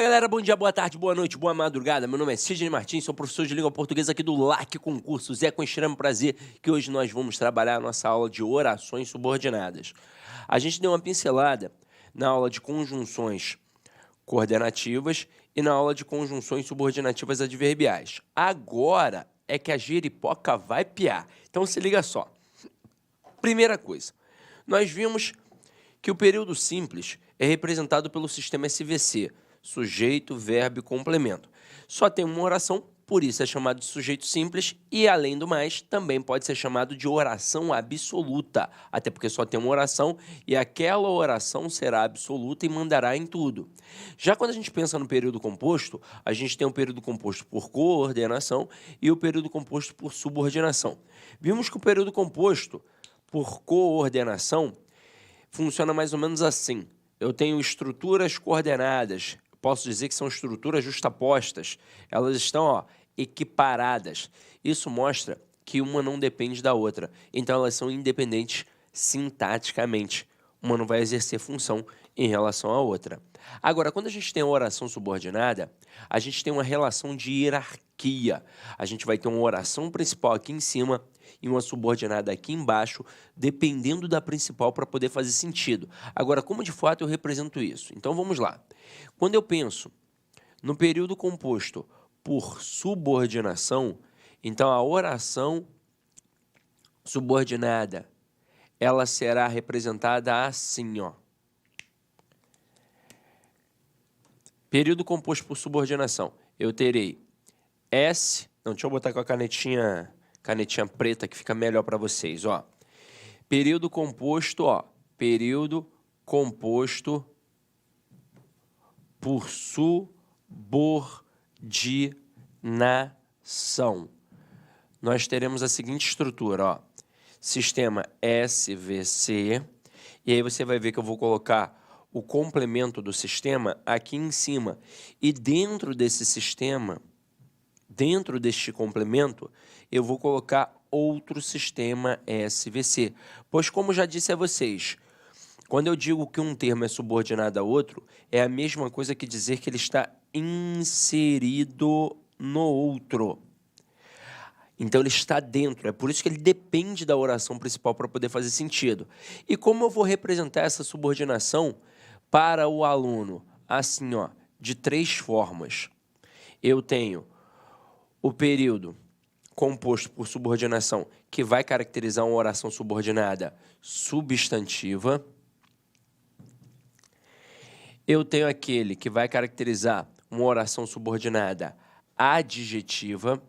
Galera, bom dia, boa tarde, boa noite, boa madrugada. Meu nome é Sidney Martins, sou professor de língua portuguesa aqui do LAC Concursos. É com extremo prazer que hoje nós vamos trabalhar a nossa aula de orações subordinadas. A gente deu uma pincelada na aula de conjunções coordenativas e na aula de conjunções subordinativas adverbiais. Agora é que a giripoca vai piar. Então se liga só. Primeira coisa, nós vimos que o período simples é representado pelo sistema SVC, sujeito, verbo e complemento. Só tem uma oração, por isso é chamado de sujeito simples e, além do mais, também pode ser chamado de oração absoluta, até porque só tem uma oração e aquela oração será absoluta e mandará em tudo. Já quando a gente pensa no período composto, a gente tem o período composto por coordenação e o período composto por subordinação. Vimos que o período composto por coordenação funciona mais ou menos assim. Eu tenho estruturas coordenadas, posso dizer que são estruturas justapostas, elas estão equiparadas. Isso mostra que uma não depende da outra, então elas são independentes sintaticamente. Uma não vai exercer função em relação à outra. Agora, quando a gente tem a oração subordinada, a gente tem uma relação de hierarquia. A gente vai ter uma oração principal aqui em cima e uma subordinada aqui embaixo, dependendo da principal para poder fazer sentido. Agora, como de fato eu represento isso? Então, vamos lá. Quando eu penso no período composto por subordinação, então a oração subordinada, ela será representada assim, ó. Período composto por subordinação, eu terei S... Não, deixa eu botar com a canetinha preta que fica melhor para vocês, ó. Período composto, ó. Período composto por subordinação. Nós teremos a seguinte estrutura, ó. Sistema SVC. E aí você vai ver que eu vou colocar o complemento do sistema aqui em cima. E dentro desse sistema, dentro deste complemento, eu vou colocar outro sistema SVC. Pois, como já disse a vocês, quando eu digo que um termo é subordinado a outro, é a mesma coisa que dizer que ele está inserido no outro. Então, ele está dentro. É por isso que ele depende da oração principal para poder fazer sentido. E como eu vou representar essa subordinação para o aluno? Assim, ó, de três formas. Eu tenho o período composto por subordinação, que vai caracterizar uma oração subordinada substantiva. Eu tenho aquele que vai caracterizar uma oração subordinada adjetiva.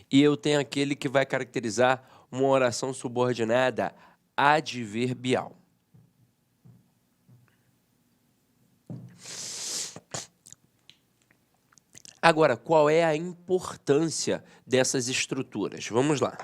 E eu tenho aquele que vai caracterizar uma oração subordinada adverbial. Agora, qual é a importância dessas estruturas? Vamos lá.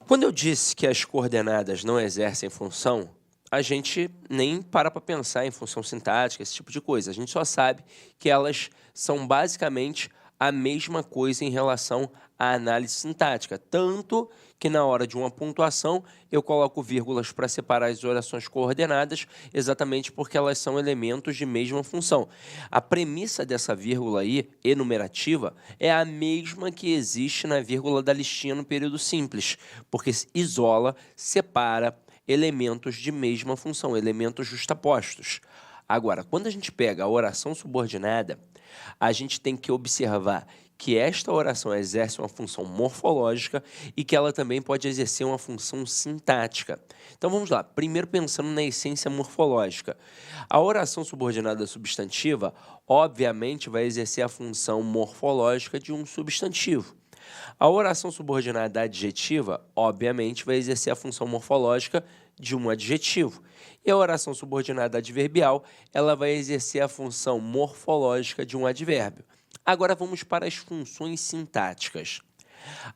Quando eu disse que as coordenadas não exercem função, a gente nem para pensar em função sintática, esse tipo de coisa. A gente só sabe que elas são basicamente a mesma coisa em relação à análise sintática, tanto que na hora de uma pontuação eu coloco vírgulas para separar as orações coordenadas, exatamente porque elas são elementos de mesma função. A premissa dessa vírgula aí, enumerativa, é a mesma que existe na vírgula da listinha no período simples, porque isola, separa elementos de mesma função, elementos justapostos. Agora, quando a gente pega a oração subordinada, a gente tem que observar que esta oração exerce uma função morfológica e que ela também pode exercer uma função sintática. Então vamos lá, primeiro pensando na essência morfológica. A oração subordinada substantiva, obviamente, vai exercer a função morfológica de um substantivo. A oração subordinada adjetiva, obviamente, vai exercer a função morfológica de um adjetivo. E a oração subordinada adverbial, ela vai exercer a função morfológica de um advérbio. Agora vamos para as funções sintáticas.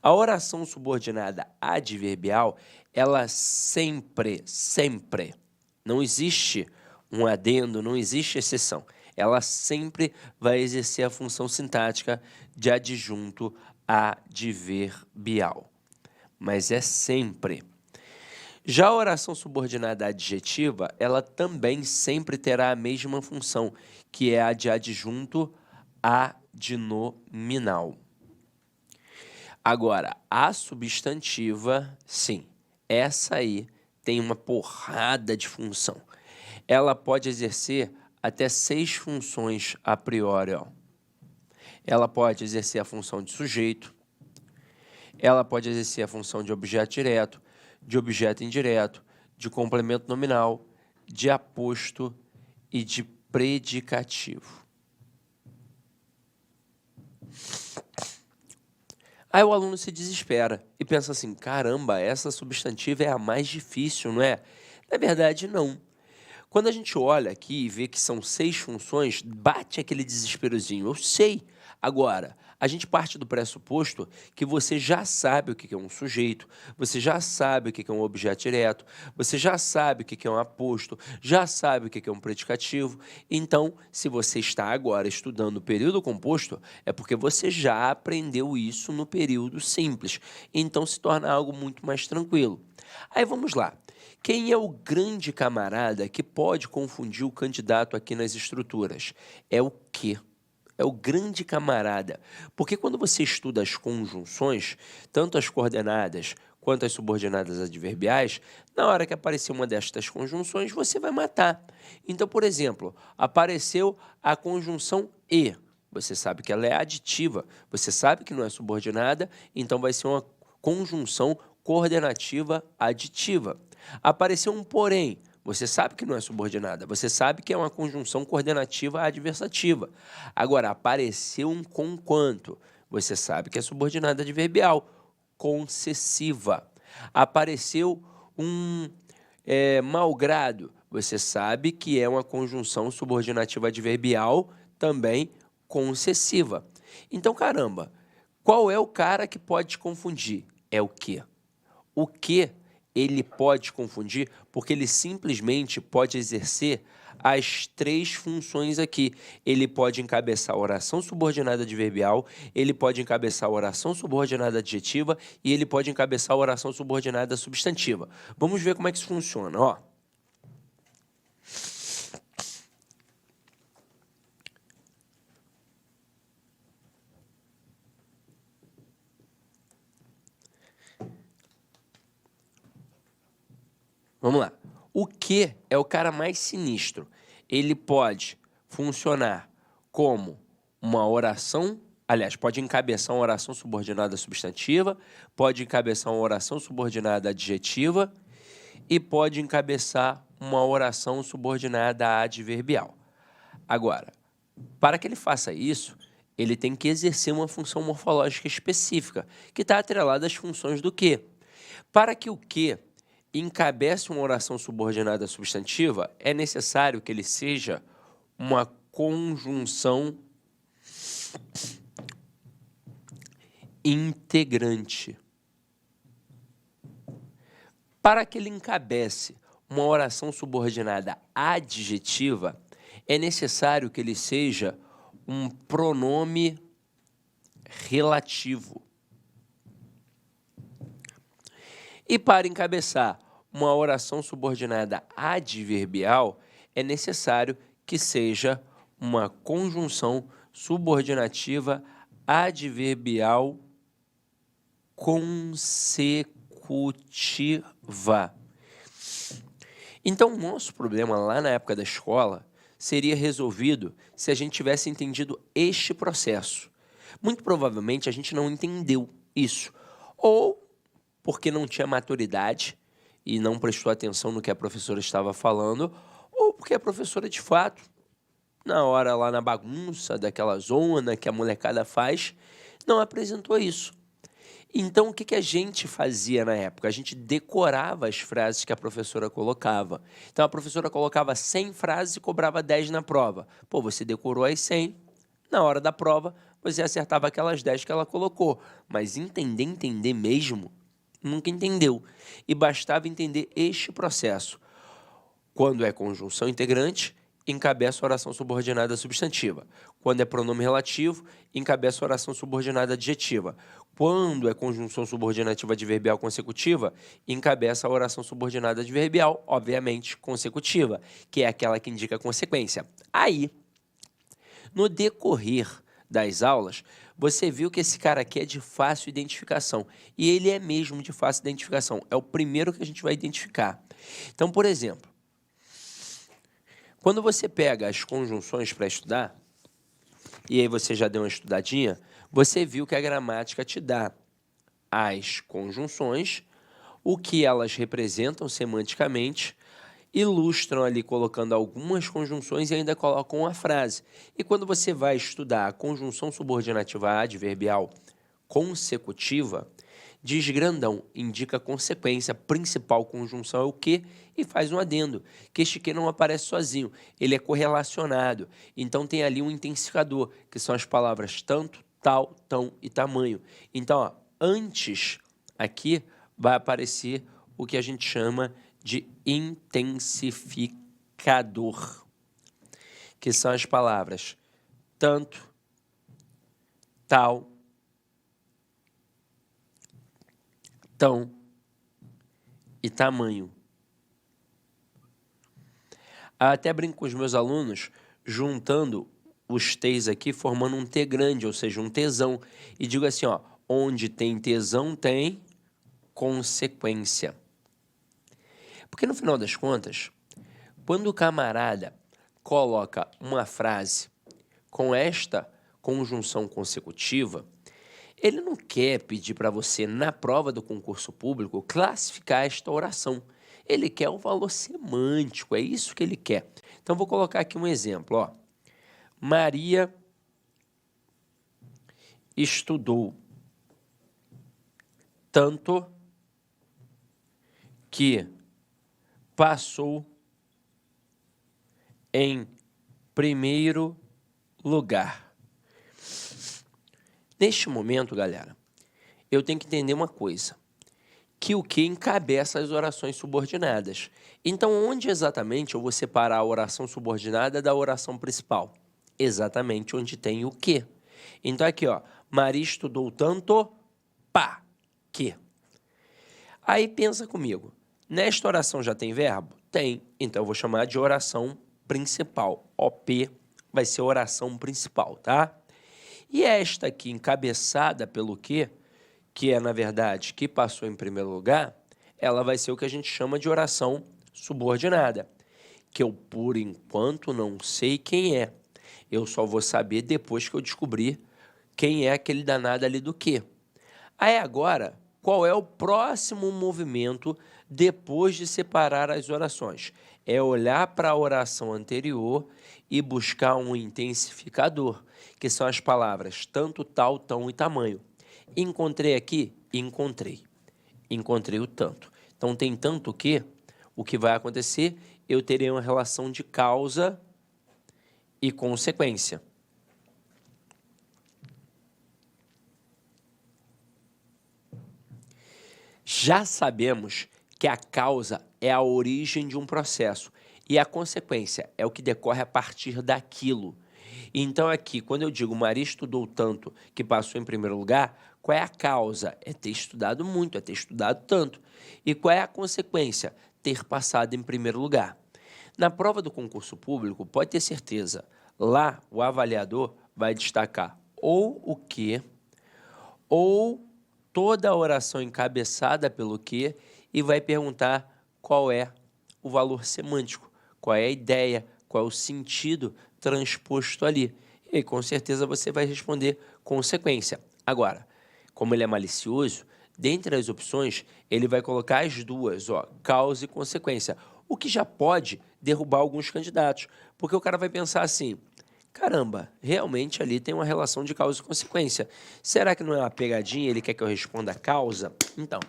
A oração subordinada adverbial, ela sempre, não existe um adendo, não existe exceção. Ela sempre vai exercer a função sintática de adjunto adverbial. Mas é sempre. Já a oração subordinada adjetiva, ela também sempre terá a mesma função, que é a de adjunto adnominal. Agora, a substantiva, sim, essa aí tem uma porrada de função. Ela pode exercer até 6 funções a priori, ó. Ela pode exercer a função de sujeito, ela pode exercer a função de objeto direto, de objeto indireto, de complemento nominal, de aposto e de predicativo. Aí o aluno se desespera e pensa assim, caramba, essa substantiva é a mais difícil, não é? Na verdade, não. Quando a gente olha aqui e vê que são 6 funções, bate aquele desesperozinho. Eu sei. Agora, a gente parte do pressuposto que você já sabe o que é um sujeito, você já sabe o que é um objeto direto, você já sabe o que é um aposto, já sabe o que é um predicativo. Então, se você está agora estudando o período composto, é porque você já aprendeu isso no período simples. Então, se torna algo muito mais tranquilo. Aí, vamos lá. Quem é o grande camarada que pode confundir o candidato aqui nas estruturas? É o quê? É o grande camarada. Porque quando você estuda as conjunções, tanto as coordenadas quanto as subordinadas adverbiais, na hora que aparecer uma destas conjunções, você vai matar. Então, por exemplo, apareceu a conjunção e. Você sabe que ela é aditiva, você sabe que não é subordinada, então vai ser uma conjunção coordenativa aditiva. Apareceu um porém, você sabe que não é subordinada, você sabe que é uma conjunção coordenativa adversativa. Agora, apareceu um conquanto, você sabe que é subordinada adverbial, concessiva. Apareceu um malgrado, você sabe que é uma conjunção subordinativa adverbial também concessiva. Então, caramba, qual é o cara que pode te confundir? É o quê? O que ele pode confundir porque ele simplesmente pode exercer as 3 funções aqui. Ele pode encabeçar a oração subordinada adverbial, ele pode encabeçar a oração subordinada adjetiva e ele pode encabeçar a oração subordinada substantiva. Vamos ver como é que isso funciona, ó. Vamos lá. O que é o cara mais sinistro? Ele pode funcionar como uma oração, aliás, pode encabeçar uma oração subordinada substantiva, pode encabeçar uma oração subordinada adjetiva e pode encabeçar uma oração subordinada adverbial. Agora, para que ele faça isso, ele tem que exercer uma função morfológica específica, que está atrelada às funções do que. Para que o que encabece uma oração subordinada substantiva, é necessário que ele seja uma conjunção integrante. Para que ele encabece uma oração subordinada adjetiva, é necessário que ele seja um pronome relativo. E para encabeçar uma oração subordinada adverbial, é necessário que seja uma conjunção subordinativa adverbial consecutiva. Então, o nosso problema lá na época da escola seria resolvido se a gente tivesse entendido este processo. Muito provavelmente a gente não entendeu isso, ou porque não tinha maturidade e não prestou atenção no que a professora estava falando, ou porque a professora, de fato, na hora lá na bagunça daquela zona que a molecada faz, não apresentou isso. Então, o que a gente fazia na época? A gente decorava as frases que a professora colocava. Então, a professora colocava 100 frases e cobrava 10 na prova. Pô, você decorou as 100, na hora da prova, você acertava aquelas 10 que ela colocou. Mas entender mesmo, nunca entendeu. E bastava entender este processo. Quando é conjunção integrante, encabeça a oração subordinada substantiva. Quando é pronome relativo, encabeça a oração subordinada adjetiva. Quando é conjunção subordinativa adverbial consecutiva, encabeça a oração subordinada adverbial, obviamente consecutiva, que é aquela que indica consequência. Aí, no decorrer das aulas, você viu que esse cara aqui é de fácil identificação. E ele é mesmo de fácil identificação. É o primeiro que a gente vai identificar. Então, por exemplo, quando você pega as conjunções para estudar, e aí você já deu uma estudadinha, você viu que a gramática te dá as conjunções, o que elas representam semanticamente, ilustram ali colocando algumas conjunções e ainda colocam uma frase. E quando você vai estudar a conjunção subordinativa adverbial consecutiva, diz grandão, indica consequência, principal conjunção é o que e faz um adendo, que este que não aparece sozinho, ele é correlacionado, então tem ali um intensificador, que são as palavras tanto, tal, tão e tamanho. Então, ó, antes aqui vai aparecer o que a gente chama de intensificador, que são as palavras tanto, tal, tão e tamanho. Eu até brinco com os meus alunos, juntando os T's aqui, formando um T grande, ou seja, um tesão. E digo assim, ó, onde tem tesão, tem consequência. Porque no final das contas, quando o camarada coloca uma frase com esta conjunção consecutiva, ele não quer pedir para você, na prova do concurso público, classificar esta oração. Ele quer o valor semântico, é isso que ele quer. Então, vou colocar aqui um exemplo. Ó. Maria estudou tanto que passou em primeiro lugar. Neste momento, galera, eu tenho que entender uma coisa, que o que encabeça as orações subordinadas. Então, onde exatamente eu vou separar a oração subordinada da oração principal? Exatamente onde tem o que. Então, aqui, ó, Maria estudou tanto, pá, que. Aí, pensa comigo, nesta oração já tem verbo? Tem, então eu vou chamar de oração principal. OP vai ser oração principal, tá? E esta aqui, encabeçada pelo que é, na verdade, que passou em primeiro lugar, ela vai ser o que a gente chama de oração subordinada, que eu, por enquanto, não sei quem é. Eu só vou saber depois que eu descobrir quem é aquele danado ali do que. Aí, agora, qual é o próximo movimento depois de separar as orações? É olhar para a oração anterior e buscar um intensificador, que são as palavras tanto, tal, tão e tamanho. Encontrei aqui? Encontrei. Encontrei o tanto. Então, tem tanto que, o que vai acontecer? Eu terei uma relação de causa e consequência. Já sabemos que a causa é a origem de um processo e a consequência é o que decorre a partir daquilo. Então, aqui, quando eu digo Maria estudou tanto que passou em primeiro lugar, qual é a causa? É ter estudado muito, é ter estudado tanto. E qual é a consequência? Ter passado em primeiro lugar. Na prova do concurso público, pode ter certeza, lá o avaliador vai destacar ou o que, ou toda a oração encabeçada pelo que, e vai perguntar qual é o valor semântico, qual é a ideia, qual é o sentido transposto ali. E aí, com certeza você vai responder consequência. Agora, como ele é malicioso, dentre as opções, ele vai colocar as duas, ó, causa e consequência, o que já pode derrubar alguns candidatos, porque o cara vai pensar assim, caramba, realmente ali tem uma relação de causa e consequência. Será que não é uma pegadinha? Ele quer que eu responda a causa? Então,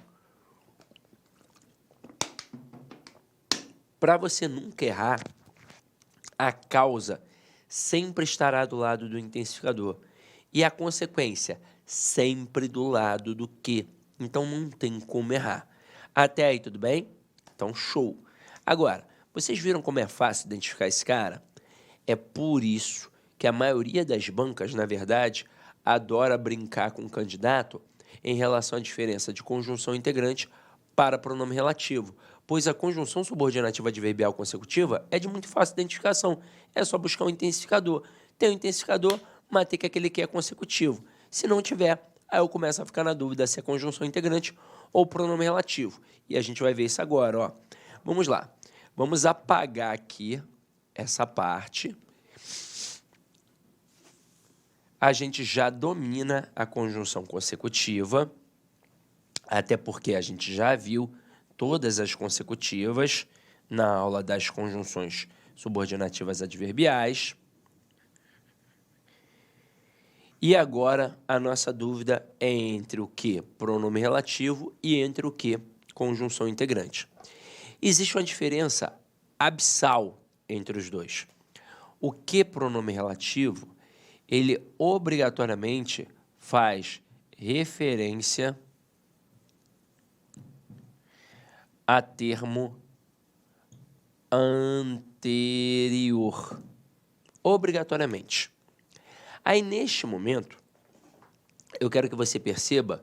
para você nunca errar, a causa sempre estará do lado do intensificador e a consequência sempre do lado do que. Então, não tem como errar. Até aí, tudo bem? Então, show. Agora, vocês viram como é fácil identificar esse cara? É por isso que a maioria das bancas, na verdade, adora brincar com o candidato em relação à diferença de conjunção integrante para pronome relativo, pois a conjunção subordinativa adverbial consecutiva é de muito fácil identificação. É só buscar um intensificador. Tem um intensificador, matei que aquele que é consecutivo. Se não tiver, aí eu começo a ficar na dúvida se é conjunção integrante ou pronome relativo. E a gente vai ver isso agora, ó. Vamos lá. Vamos apagar aqui essa parte. A gente já domina a conjunção consecutiva, até porque a gente já viu todas as consecutivas na aula das conjunções subordinativas adverbiais. E agora a nossa dúvida é entre o que? Pronome relativo e entre o que? Conjunção integrante. Existe uma diferença abissal entre os dois. O que pronome relativo, ele obrigatoriamente faz referência a termo anterior. Obrigatoriamente. Aí, neste momento, eu quero que você perceba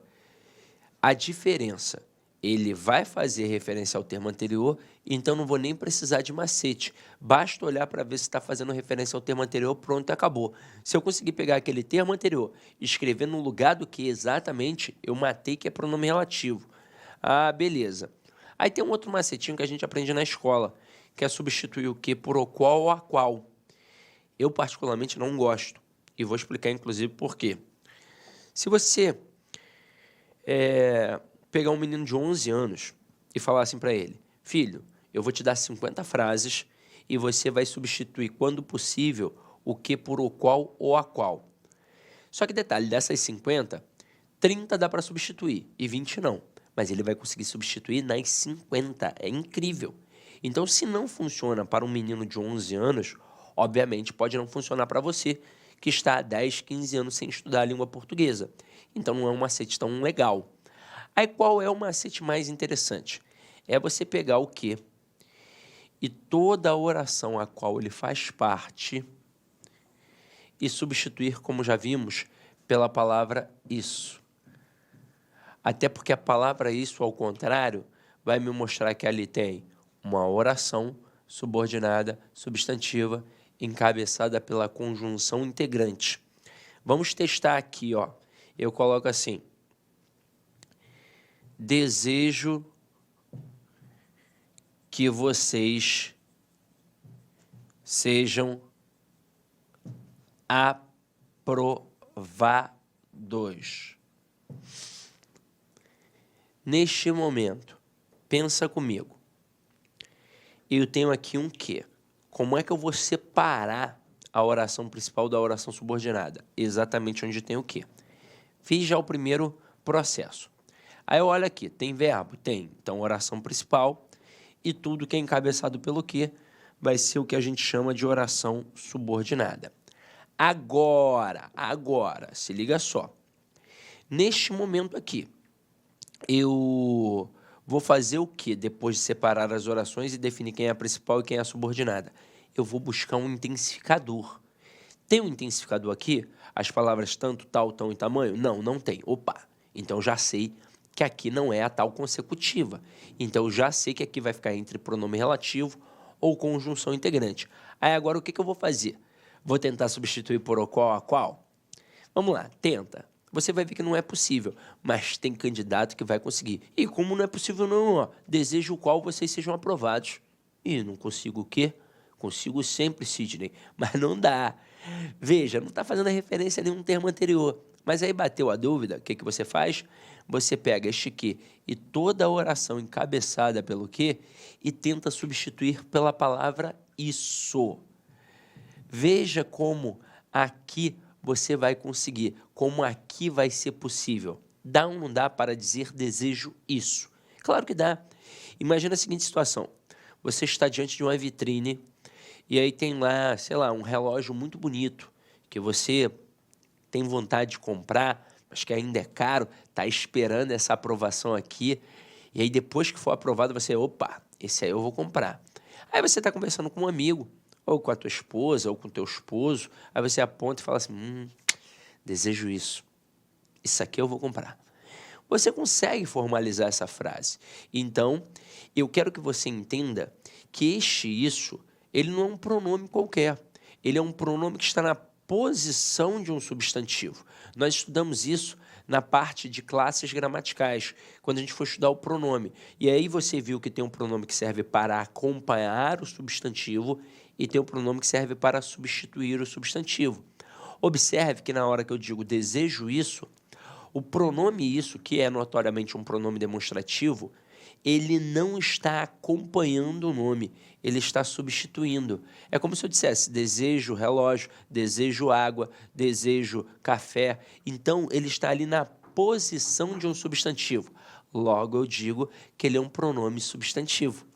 a diferença. Ele vai fazer referência ao termo anterior, então não vou nem precisar de macete. Basta olhar para ver se está fazendo referência ao termo anterior, pronto, acabou. Se eu conseguir pegar aquele termo anterior e escrever no lugar do que exatamente, eu matei que é pronome relativo. Ah, beleza. Aí tem um outro macetinho que a gente aprende na escola, que é substituir o que por o qual ou a qual. Eu, particularmente, não gosto. E vou explicar, inclusive, por quê. Se você pegar um menino de 11 anos e falar assim para ele: filho, eu vou te dar 50 frases e você vai substituir, quando possível, o que por o qual ou a qual. Só que detalhe, dessas 50, 30 dá para substituir e 20 não. Mas ele vai conseguir substituir nas 50. É incrível. Então, se não funciona para um menino de 11 anos, obviamente pode não funcionar para você, que está há 10, 15 anos sem estudar a língua portuguesa. Então, não é um macete tão legal. Aí, qual é o macete mais interessante? É você pegar o que e toda a oração a qual ele faz parte e substituir, como já vimos, pela palavra isso. Até porque a palavra isso, ao contrário, vai me mostrar que ali tem uma oração subordinada, substantiva, encabeçada pela conjunção integrante. Vamos testar aqui, ó. Eu coloco assim: desejo que vocês sejam aprovados. Neste momento, pensa comigo. Eu tenho aqui um quê? Como é que eu vou separar a oração principal da oração subordinada? Exatamente onde tem o quê? Fiz já o primeiro processo. Aí eu olho aqui, tem verbo? Tem. Então, oração principal e tudo que é encabeçado pelo quê vai ser o que a gente chama de oração subordinada. Agora, se liga só. Neste momento aqui, eu vou fazer o quê depois de separar as orações e definir quem é a principal e quem é a subordinada? Eu vou buscar um intensificador. Tem um intensificador aqui? As palavras tanto, tal, tão e tamanho? Não, não tem. Opa! Então, já sei que aqui não é a tal consecutiva. Então, eu já sei que aqui vai ficar entre pronome relativo ou conjunção integrante. Aí, agora, o que eu vou fazer? Vou tentar substituir por o qual a qual? Vamos lá, tenta. Você vai ver que não é possível, mas tem candidato que vai conseguir. E como não é possível não, ó, desejo o qual vocês sejam aprovados. E não consigo o quê? Consigo sempre, Sidney, mas não dá. Veja, não está fazendo a referência a nenhum termo anterior. Mas aí bateu a dúvida, o que você faz? Você pega este que e toda a oração encabeçada pelo que e tenta substituir pela palavra isso. Veja como aqui você vai conseguir, como aqui vai ser possível. Dá ou não dá para dizer desejo isso? Claro que dá. Imagina a seguinte situação. Você está diante de uma vitrine e aí tem lá, sei lá, um relógio muito bonito que você tem vontade de comprar, mas que ainda é caro, está esperando essa aprovação aqui. E aí depois que for aprovado, você, opa, esse aí eu vou comprar. Aí você está conversando com um amigo, ou com a tua esposa, ou com o teu esposo, aí você aponta e fala assim, desejo isso. Isso aqui eu vou comprar. você consegue formalizar essa frase. Então, eu quero que você entenda que isso, ele não é um pronome qualquer. Ele é um pronome que está na posição de um substantivo. Nós estudamos isso na parte de classes gramaticais, quando a gente for estudar o pronome. E aí você viu que tem um pronome que serve para acompanhar o substantivo e tem um pronome que serve para substituir o substantivo. Observe que na hora que eu digo desejo isso, o pronome isso, que é notoriamente um pronome demonstrativo, ele não está acompanhando o nome, ele está substituindo. É como se eu dissesse desejo relógio, desejo água, desejo café. Então, ele está ali na posição de um substantivo. Logo, eu digo que ele é um pronome substantivo.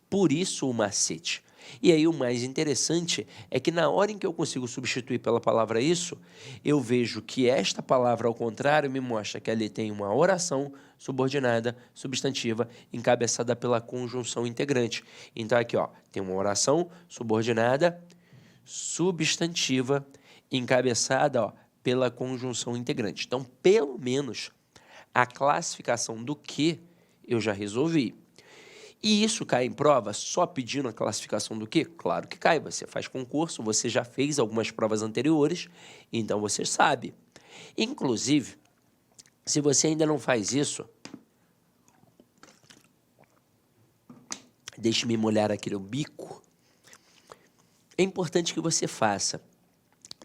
Por isso, o macete. E aí o mais interessante é que na hora em que eu consigo substituir pela palavra isso, eu vejo que esta palavra, ao contrário, me mostra que ali tem uma oração subordinada, substantiva, encabeçada pela conjunção integrante. Então aqui, ó, tem uma oração subordinada, substantiva, encabeçada, ó, pela conjunção integrante. Então, pelo menos, a classificação do que eu já resolvi. E isso cai em prova só pedindo a classificação do quê? Claro que cai. Você faz concurso, você já fez algumas provas anteriores, então você sabe. Inclusive, se você ainda não faz isso, deixe-me molhar aqui no bico. É importante que você faça.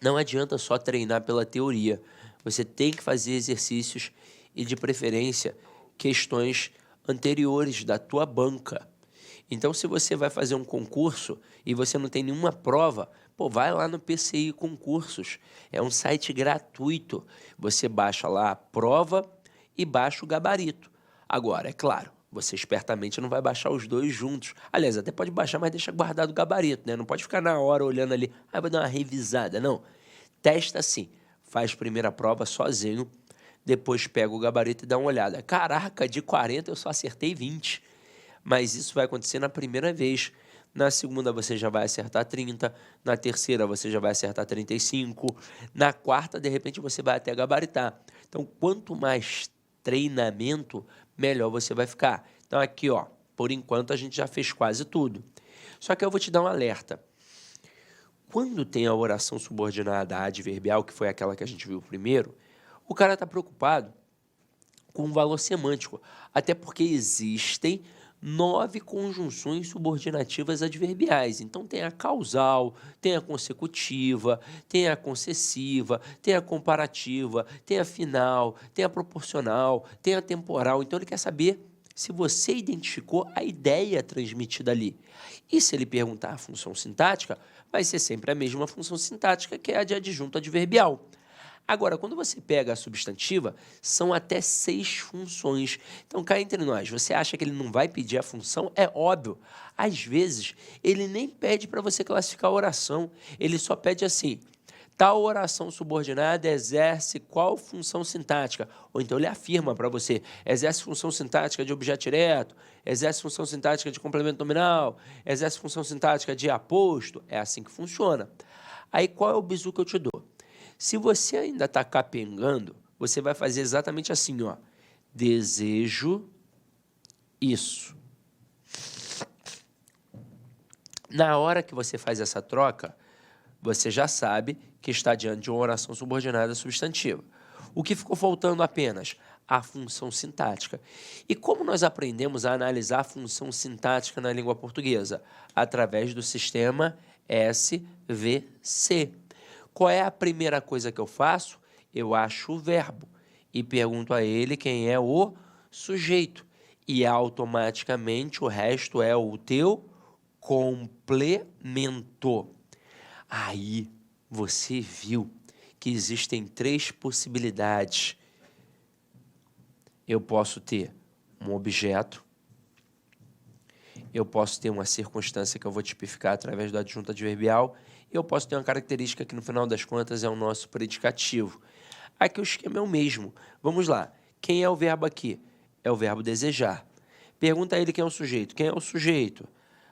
Não adianta só treinar pela teoria. Você tem que fazer exercícios e, de preferência, questões anteriores da tua banca. Então, se você vai fazer um concurso e você não tem nenhuma prova, pô, vai lá no PCI Concursos. É um site gratuito. Você baixa lá a prova e baixa o gabarito. Agora, é claro, você espertamente não vai baixar os dois juntos. Aliás, até pode baixar, mas deixa guardado o gabarito, né? Não pode ficar na hora olhando ali, vai dar uma revisada. Não. Testa assim. Faz primeira prova sozinho, depois pega o gabarito e dá uma olhada. Caraca, de 40 eu só acertei 20. Mas isso vai acontecer na primeira vez. Na segunda você já vai acertar 30. Na terceira você já vai acertar 35. Na quarta, de repente, você vai até gabaritar. Então, quanto mais treinamento, melhor você vai ficar. Então, aqui, ó, por enquanto, a gente já fez quase tudo. Só que eu vou te dar um alerta. Quando tem a oração subordinada adverbial, que foi aquela que a gente viu primeiro, o cara está preocupado com o valor semântico, até porque existem 9 conjunções subordinativas adverbiais. Então, tem a causal, tem a consecutiva, tem a concessiva, tem a comparativa, tem a final, tem a proporcional, tem a temporal. Então, ele quer saber se você identificou a ideia transmitida ali. E se ele perguntar a função sintática, vai ser sempre a mesma função sintática, que é a de adjunto adverbial. Agora, quando você pega a substantiva, são até 6 funções. Então, cá entre nós, você acha que ele não vai pedir a função? É óbvio. Às vezes, ele nem pede para você classificar a oração. Ele só pede assim, tal oração subordinada exerce qual função sintática? Ou então ele afirma para você, exerce função sintática de objeto direto, exerce função sintática de complemento nominal, exerce função sintática de aposto. É assim que funciona. Aí, qual é o bizu que eu te dou? Se você ainda está capengando, você vai fazer exatamente assim, ó. Desejo isso. Na hora que você faz essa troca, você já sabe que está diante de uma oração subordinada substantiva. O que ficou faltando apenas? A função sintática. E como nós aprendemos a analisar a função sintática na língua portuguesa? Através do sistema SVC. Qual é a primeira coisa que eu faço? Eu acho o verbo e pergunto a ele quem é o sujeito. E automaticamente o resto é o teu complemento. Aí você viu que existem 3 possibilidades. Eu posso ter um objeto, eu posso ter uma circunstância que eu vou tipificar através do adjunto adverbial, e eu posso ter uma característica que, no final das contas, é o nosso predicativo. Aqui o esquema é o mesmo. Vamos lá. Quem é o verbo aqui? É o verbo desejar. Pergunta a ele quem é o sujeito. Quem é o sujeito?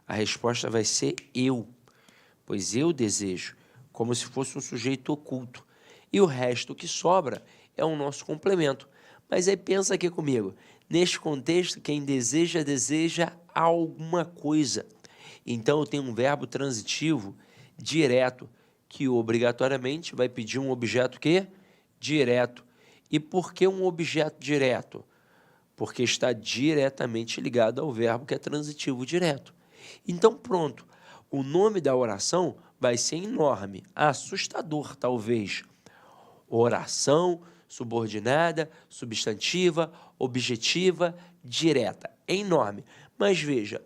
A resposta vai ser eu, pois eu desejo, como se fosse um sujeito oculto. E o resto que sobra é o nosso complemento. Mas aí pensa aqui comigo. Neste contexto, quem deseja, deseja alguma coisa. Então, eu tenho um verbo transitivo direto, que obrigatoriamente vai pedir um objeto que? Direto. E por que um objeto direto? Porque está diretamente ligado ao verbo que é transitivo direto. Então, pronto. O nome da oração vai ser enorme, assustador, talvez. Oração subordinada, substantiva, objetiva, direta. É enorme. Mas veja,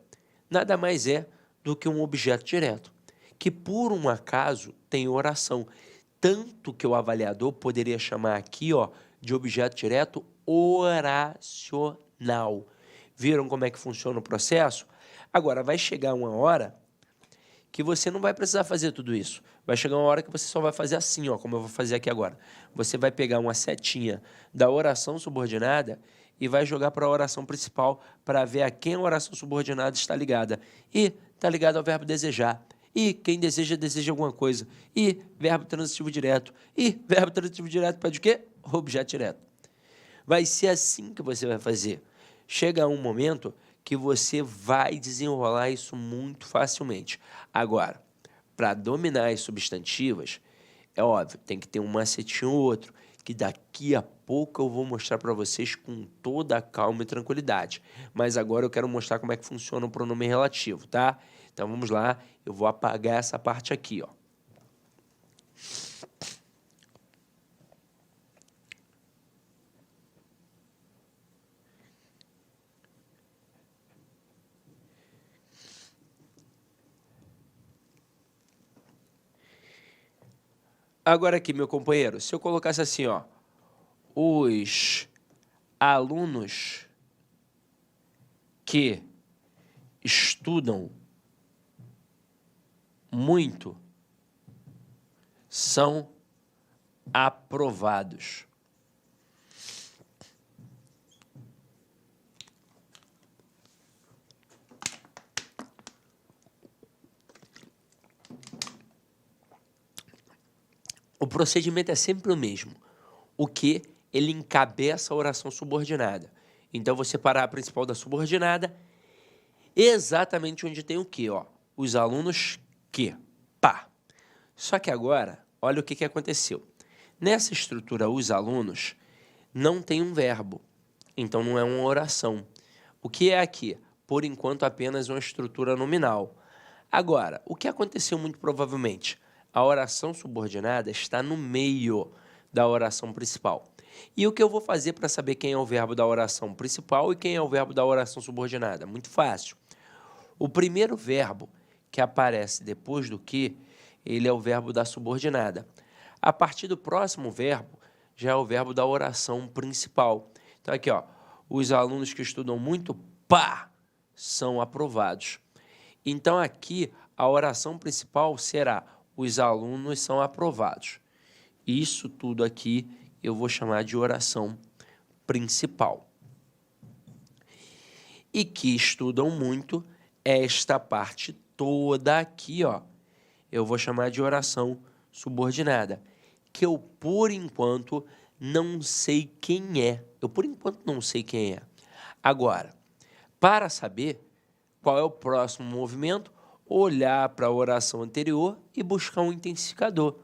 nada mais é do que um objeto direto, que por um acaso tem oração. Tanto que o avaliador poderia chamar aqui, ó, de objeto direto oracional. Viram como é que funciona o processo? Agora, vai chegar uma hora que você não vai precisar fazer tudo isso. Vai chegar uma hora que você só vai fazer assim, ó, como eu vou fazer aqui agora. Você vai pegar uma setinha da oração subordinada e vai jogar para a oração principal para ver a quem a oração subordinada está ligada. E está ligado ao verbo desejar. E quem deseja, deseja alguma coisa. E verbo transitivo direto. E verbo transitivo direto pede o quê? Objeto direto. Vai ser assim que você vai fazer. Chega um momento que você vai desenrolar isso muito facilmente. Agora, para dominar as substantivas, é óbvio, tem que ter um macetinho ou outro, que daqui a pouco eu vou mostrar para vocês com toda a calma e tranquilidade. Mas agora eu quero mostrar como é que funciona o pronome relativo, tá? Então vamos lá, eu vou apagar essa parte aqui, ó. Agora aqui, meu companheiro, se eu colocasse assim, ó, os alunos que estudam muito são aprovados. O procedimento é sempre o mesmo. O que ele encabeça a oração subordinada. Então, vou separar a principal da subordinada exatamente onde tem o que, ó. Os alunos que, pá. Só que agora, olha o que aconteceu. Nessa estrutura, os alunos não tem um verbo. Então, não é uma oração. O que é aqui? Por enquanto, apenas uma estrutura nominal. Agora, o que aconteceu muito provavelmente? A oração subordinada está no meio da oração principal. E o que eu vou fazer para saber quem é o verbo da oração principal e quem é o verbo da oração subordinada? Muito fácil. O primeiro verbo que aparece depois do que, ele é o verbo da subordinada. A partir do próximo verbo, já é o verbo da oração principal. Então, aqui, ó, os alunos que estudam muito, pá, são aprovados. Então, aqui, a oração principal será: os alunos são aprovados. Isso tudo aqui eu vou chamar de oração principal. E que estudam muito, esta parte toda aqui, ó, eu vou chamar de oração subordinada, que eu, por enquanto, não sei quem é. Eu, por enquanto, não sei quem é. Agora, para saber qual é o próximo movimento, olhar para a oração anterior e buscar um intensificador.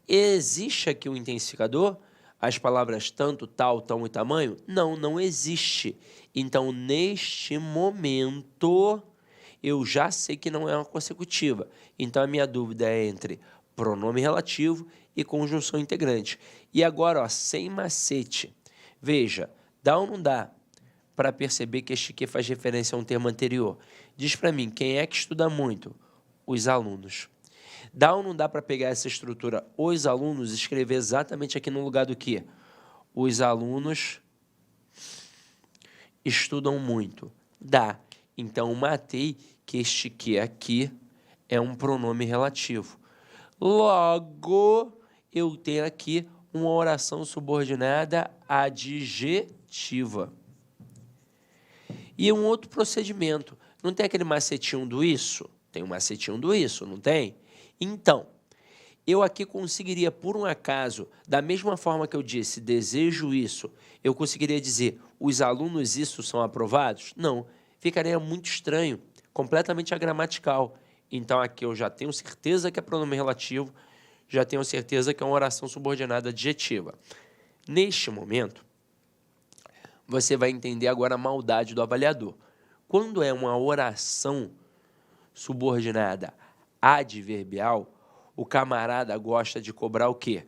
Existe aqui um intensificador? As palavras tanto, tal, tão e tamanho? Não, não existe. Então, neste momento, eu já sei que não é uma consecutiva. Então, a minha dúvida é entre pronome relativo e conjunção integrante. E agora, ó, sem macete. Veja, dá ou não dá para perceber que este que faz referência a um termo anterior? Diz para mim, quem é que estuda muito? Os alunos. Dá ou não dá para pegar essa estrutura, os alunos, e escrever exatamente aqui no lugar do que? Os alunos estudam muito. Dá. Então, matei que este que aqui é um pronome relativo. Logo, eu tenho aqui uma oração subordinada adjetiva. E um outro procedimento. Não tem aquele macetinho do isso? Tem um macetinho do isso, não tem? Então, eu aqui conseguiria, por um acaso, da mesma forma que eu disse, desejo isso, eu conseguiria dizer, os alunos isso são aprovados? Não, ficaria muito estranho, completamente agramatical. Então, aqui eu já tenho certeza que é pronome relativo, já tenho certeza que é uma oração subordinada adjetiva. Neste momento, você vai entender agora a maldade do avaliador. Quando é uma oração subordinada adverbial, o camarada gosta de cobrar o quê?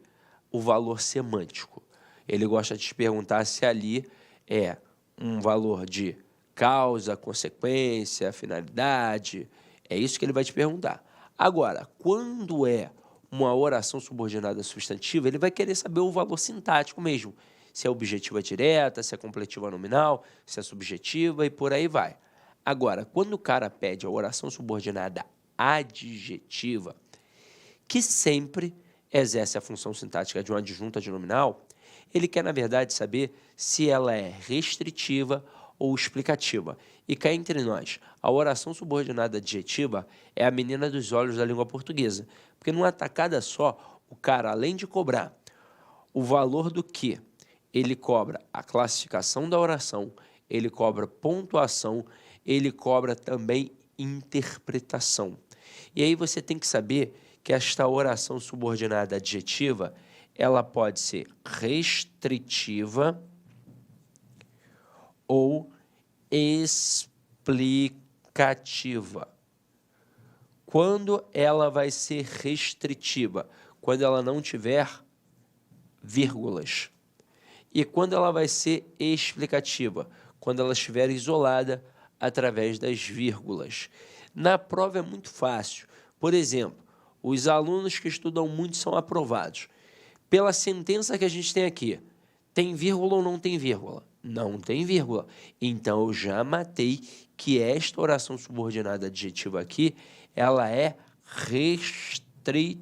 O valor semântico. Ele gosta de te perguntar se ali é um valor de causa, consequência, finalidade. É isso que ele vai te perguntar. Agora, quando é uma oração subordinada substantiva, ele vai querer saber o valor sintático mesmo. Se é objetiva direta, se é completiva nominal, se é subjetiva e por aí vai. Agora, quando o cara pede a oração subordinada adjetiva, que sempre exerce a função sintática de uma adjunta de nominal, ele quer, na verdade, saber se ela é restritiva ou explicativa. E cá entre nós, a oração subordinada adjetiva é a menina dos olhos da língua portuguesa, porque numa tacada só, o cara, além de cobrar o valor do que, ele cobra a classificação da oração, ele cobra pontuação, ele cobra também interpretação. E aí você tem que saber que esta oração subordinada adjetiva, ela pode ser restritiva ou explicativa. Quando ela vai ser restritiva? Quando ela não tiver vírgulas. E quando ela vai ser explicativa? Quando ela estiver isolada através das vírgulas. Na prova é muito fácil. Por exemplo, os alunos que estudam muito são aprovados. Pela sentença que a gente tem aqui, tem vírgula ou não tem vírgula? Não tem vírgula. Então, eu já matei que esta oração subordinada adjetiva aqui, ela é restritiva.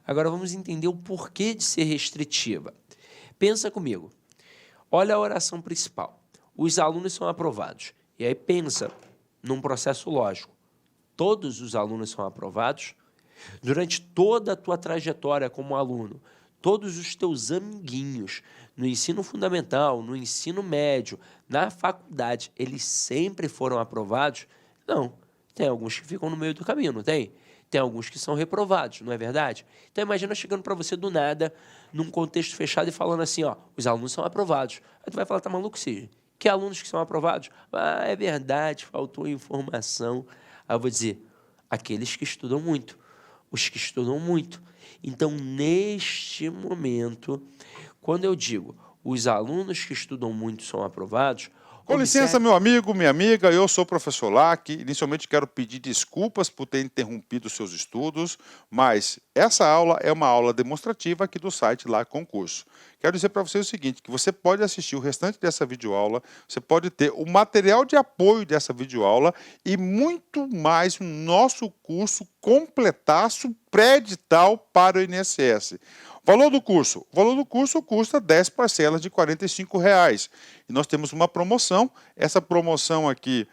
Agora, vamos entender o porquê de ser restritiva. Pensa comigo. Olha a oração principal. Os alunos são aprovados. E aí pensa num processo lógico. Todos os alunos são aprovados? Durante toda a tua trajetória como aluno, todos os teus amiguinhos, no ensino fundamental, no ensino médio, na faculdade, eles sempre foram aprovados? Não. Tem alguns que ficam no meio do caminho, não tem? Tem alguns que são reprovados, não é verdade? Então, imagina chegando para você do nada, num contexto fechado e falando assim, ó, os alunos são aprovados. Aí tu vai falar, tá maluco, Cid? Que alunos que são aprovados? Ah, é verdade, faltou informação. Aí eu vou dizer, aqueles que estudam muito, os que estudam muito. Então, neste momento, quando eu digo os alunos que estudam muito são aprovados... Com licença, meu amigo, minha amiga, eu sou o professor Lac. Inicialmente quero pedir desculpas por ter interrompido os seus estudos, mas essa aula é uma aula demonstrativa aqui do site Lac Concurso. Quero dizer para você o seguinte, que você pode assistir o restante dessa videoaula, você pode ter o material de apoio dessa videoaula e muito mais no nosso curso completaço pré-edital para o INSS. Valor do curso? O valor do curso custa 10 parcelas de R$ 45,00. E nós temos uma promoção. Essa promoção aqui,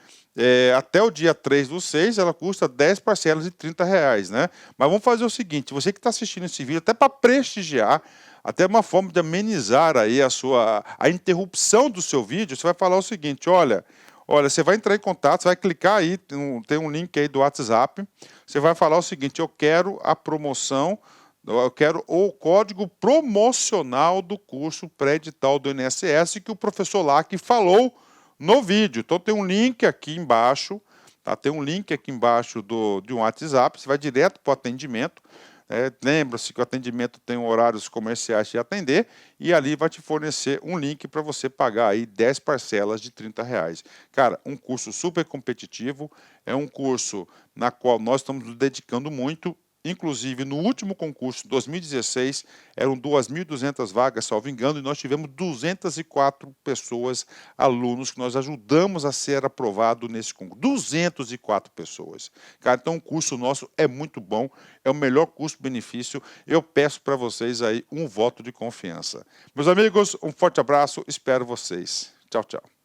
até o dia 3/6, ela custa 10 parcelas de R$ 30,00, né? Mas vamos fazer o seguinte, você que está assistindo esse vídeo, até para prestigiar, até uma forma de amenizar aí a interrupção do seu vídeo, você vai falar o seguinte, olha, você vai entrar em contato, você vai clicar aí, tem um link aí do WhatsApp, você vai falar o seguinte, eu quero a promoção, eu quero o código promocional do curso pré-edital do INSS que o professor Lac falou no vídeo. Então tem um link aqui embaixo, tá? Tem um link aqui embaixo de um WhatsApp, você vai direto para o atendimento. Lembra-se que o atendimento tem horários comerciais de atender e ali vai te fornecer um link para você pagar aí 10 parcelas de R$ 30,00. Cara, um curso super competitivo, é um curso na qual nós estamos nos dedicando muito. Inclusive, no último concurso, 2016, eram 2.200 vagas, salvo engano, e nós tivemos 204 pessoas, alunos, que nós ajudamos a ser aprovado nesse concurso. 204 pessoas. Cara, então o curso nosso é muito bom, é o melhor custo-benefício. Eu peço para vocês aí um voto de confiança. Meus amigos, um forte abraço, espero vocês. Tchau, tchau.